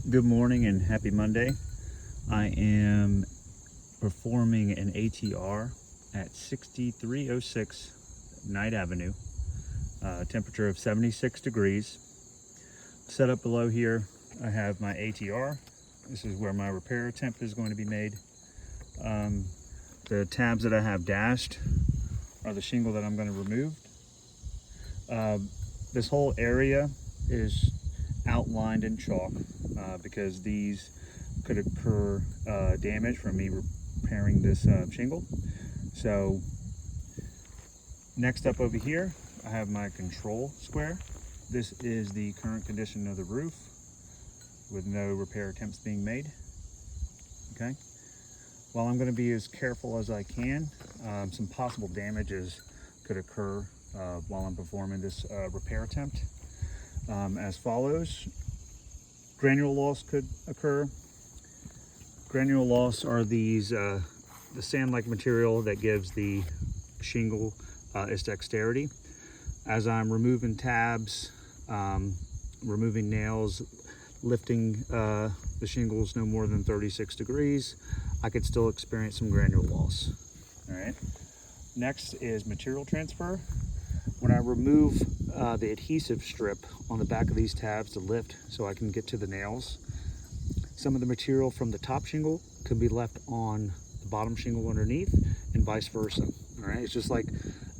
Good morning and happy Monday. I am performing an ATR at 6306 Knight Avenue, temperature of 76 degrees. Set up below here, I have my ATR. This is where my repair attempt is going to be made. The tabs that I have dashed are the shingle that I'm going to remove. This whole area is outlined in chalk because these could occur damage from me repairing this shingle. So next up over here, I have my control square. This is the current condition of the roof with no repair attempts being made. Okay. While I'm going to be as careful as I can, some possible damages could occur while I'm performing this repair attempt. As follows: granule loss could occur. Granule loss are these the sand-like material that gives the shingle its dexterity. As I'm removing tabs, removing nails, lifting the shingles no more than 36 degrees, I could still experience some granule loss. All right. Next is material transfer. When I remove the adhesive strip on the back of these tabs to lift so I can get to the nails, some of the material from the top shingle could be left on the bottom shingle underneath and vice versa. All right, it's just like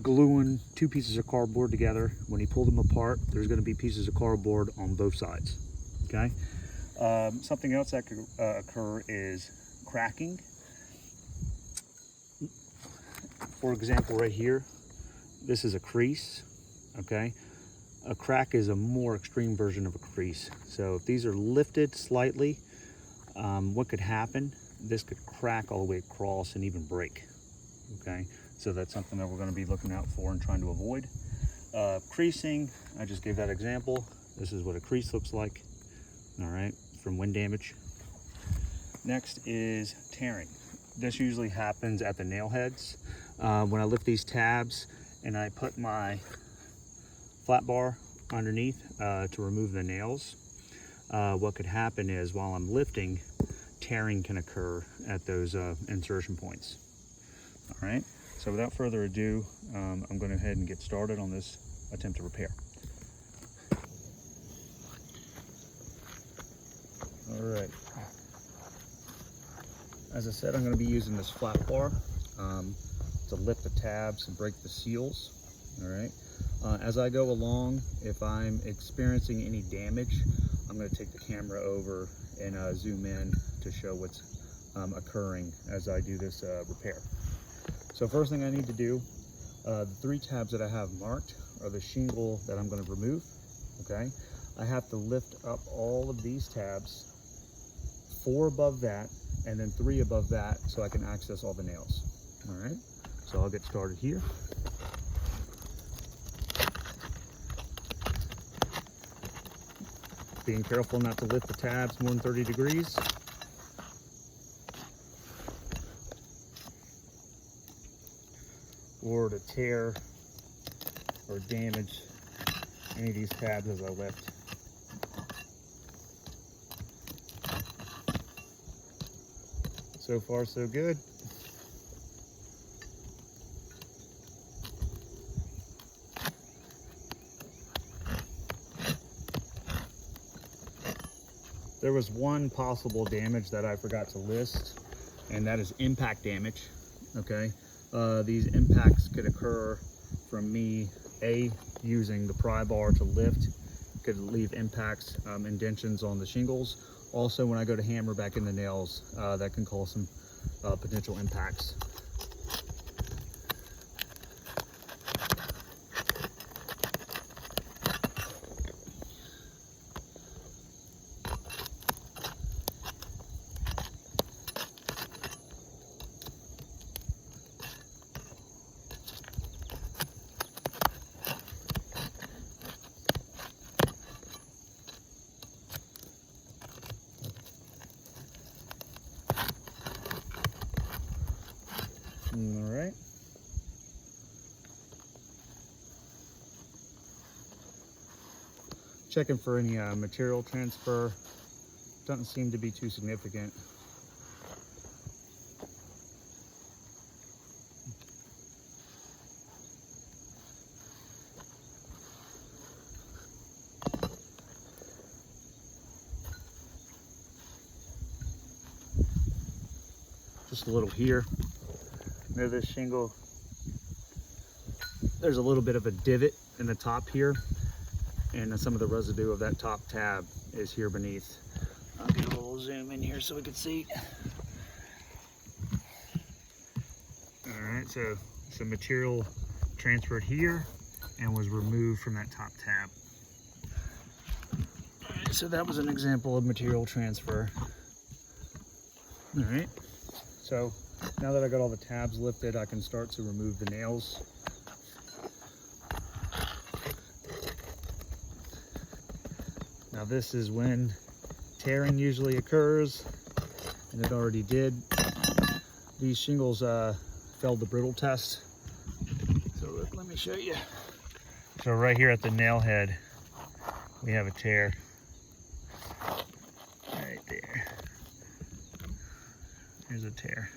gluing two pieces of cardboard together. When you pull them apart, there's going to be pieces of cardboard on both sides. Okay. Something else that could occur is cracking. For example, right here, this is a crease. Okay. A crack is a more extreme version of a crease. So if these are lifted slightly, what could happen? This could crack all the way across and even break. Okay, so that's something that we're going to be looking out for and trying to avoid. Creasing, I just gave that example. This is what a crease looks like. All right, from wind damage. Next is tearing. This usually happens at the nail heads. When I lift these tabs and I put my flat bar underneath to remove the nails, what could happen is while I'm lifting, tearing can occur at those insertion points. All right, so without further ado, I'm going to go ahead and get started on this attempt to repair. All right, as I said, I'm going to be using this flat bar to lift the tabs and break the seals. All right, as I go along, if I'm experiencing any damage, I'm going to take the camera over and zoom in to show what's occurring as I do this repair. So first thing I need to do, the three tabs that I have marked are the shingle that I'm going to remove. Okay, I have to lift up all of these tabs, 4 above that and then 3 above that, so I can access all the nails. All right, so I'll get started here. Being careful not to lift the tabs more than 30 degrees. Or to tear or damage any of these tabs as I lift. So far, so good. There was one possible damage that I forgot to list, and that is impact damage. Okay, these impacts could occur from me using the pry bar to lift. Could leave impacts, indentions on the shingles. Also, when I go to hammer back in the nails, that can cause some potential impacts. All right. Checking for any material transfer doesn't seem to be too significant. Just a little here. Near this shingle, there's a little bit of a divot in the top here, and some of the residue of that top tab is here beneath. I'll get a little zoom in here so we can see. All right, so some material transferred here and was removed from that top tab. All right, so that was an example of material transfer. All right. So now that I got all the tabs lifted, I can start to remove the nails. Now this is when tearing usually occurs, and it already did. These shingles failed the brittle test. So look, let me show you. So right here at the nail head, we have a tear. Right there. Here's a tear.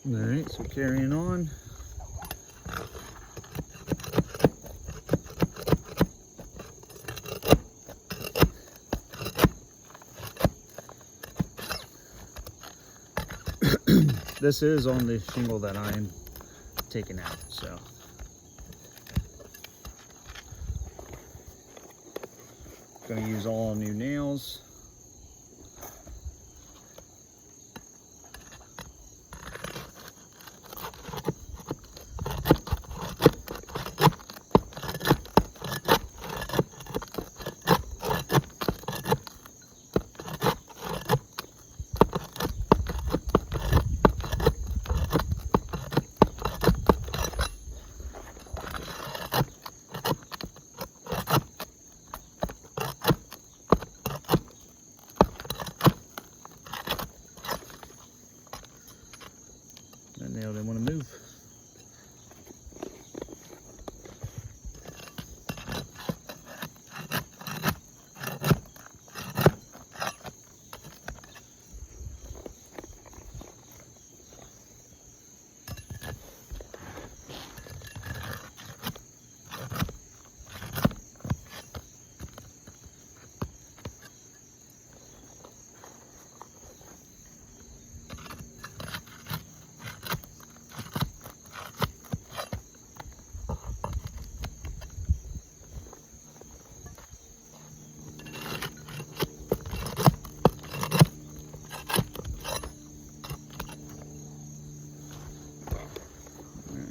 All right, so carrying on. This is on the shingle that I'm taking out, so. Gonna use all new nails. That nail didn't want to move.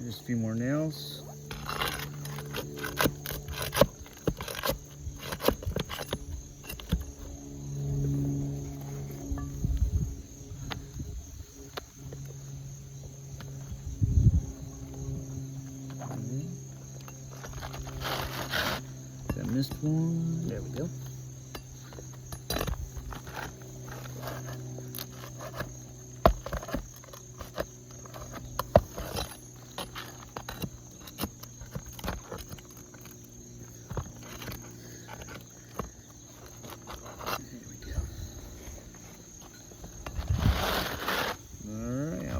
Just a few more nails. I missed one. There we go.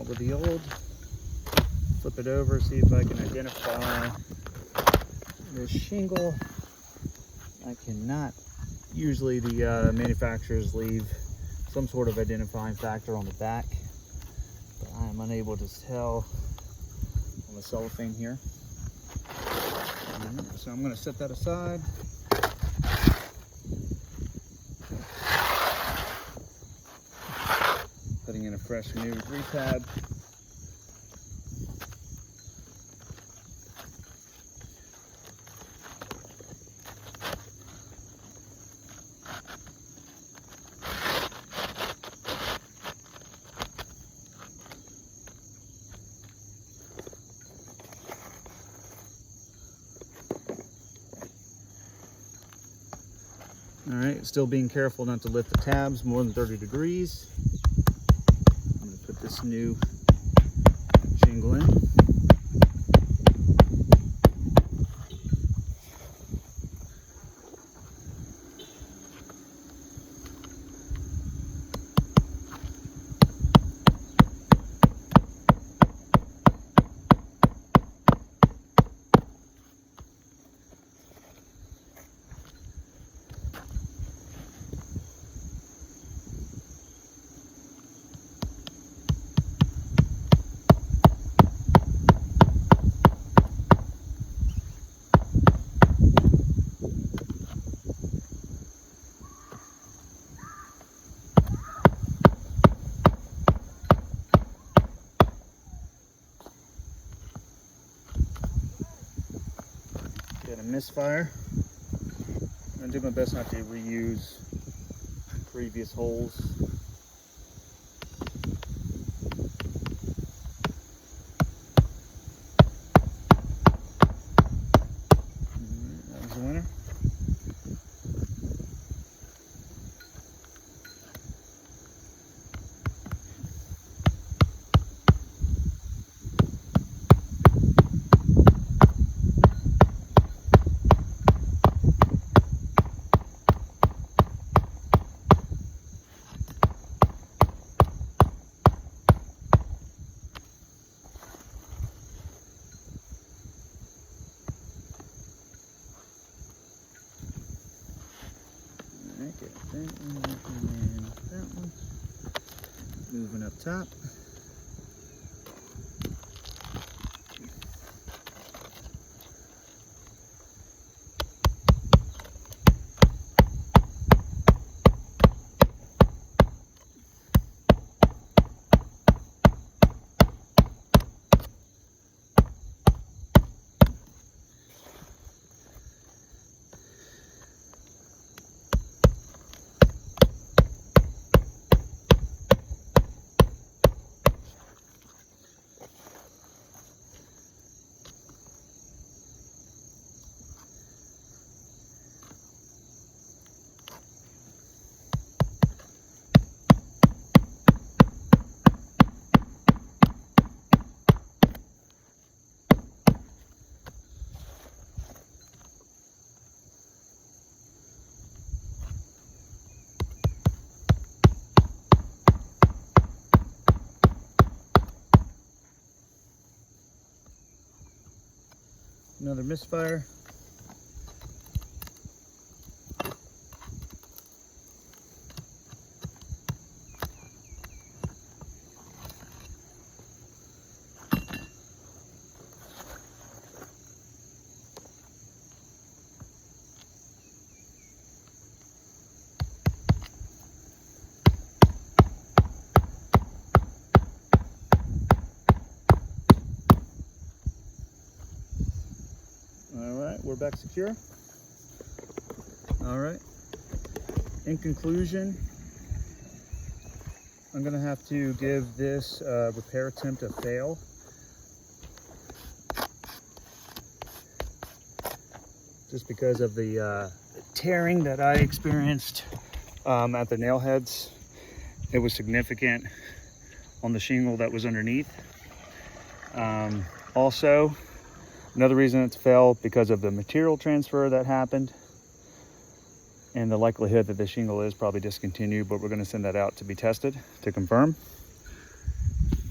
With the old, flip it over, see if I can identify this shingle. I cannot. Usually the manufacturers leave some sort of identifying factor on the back, but I am unable to tell on the cellophane here. So I'm going to set that aside. Putting in a fresh new retab. All right, still being careful not to lift the tabs more than 30 degrees. I'm going to put this new shingle in. Got a misfire. I'm gonna do my best not to reuse previous holes. That was the winner. Get that one and that one. Moving up top. Another misfire. All right, we're back secure. All right. In conclusion, I'm gonna have to give this repair attempt a fail. Just because of the tearing that I experienced at the nail heads. It was significant on the shingle that was underneath. Also, another reason it's failed because of the material transfer that happened and the likelihood that the shingle is probably discontinued, but we're going to send that out to be tested to confirm.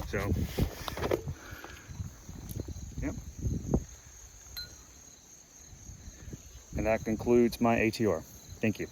So, yep. And that concludes my ATR. Thank you.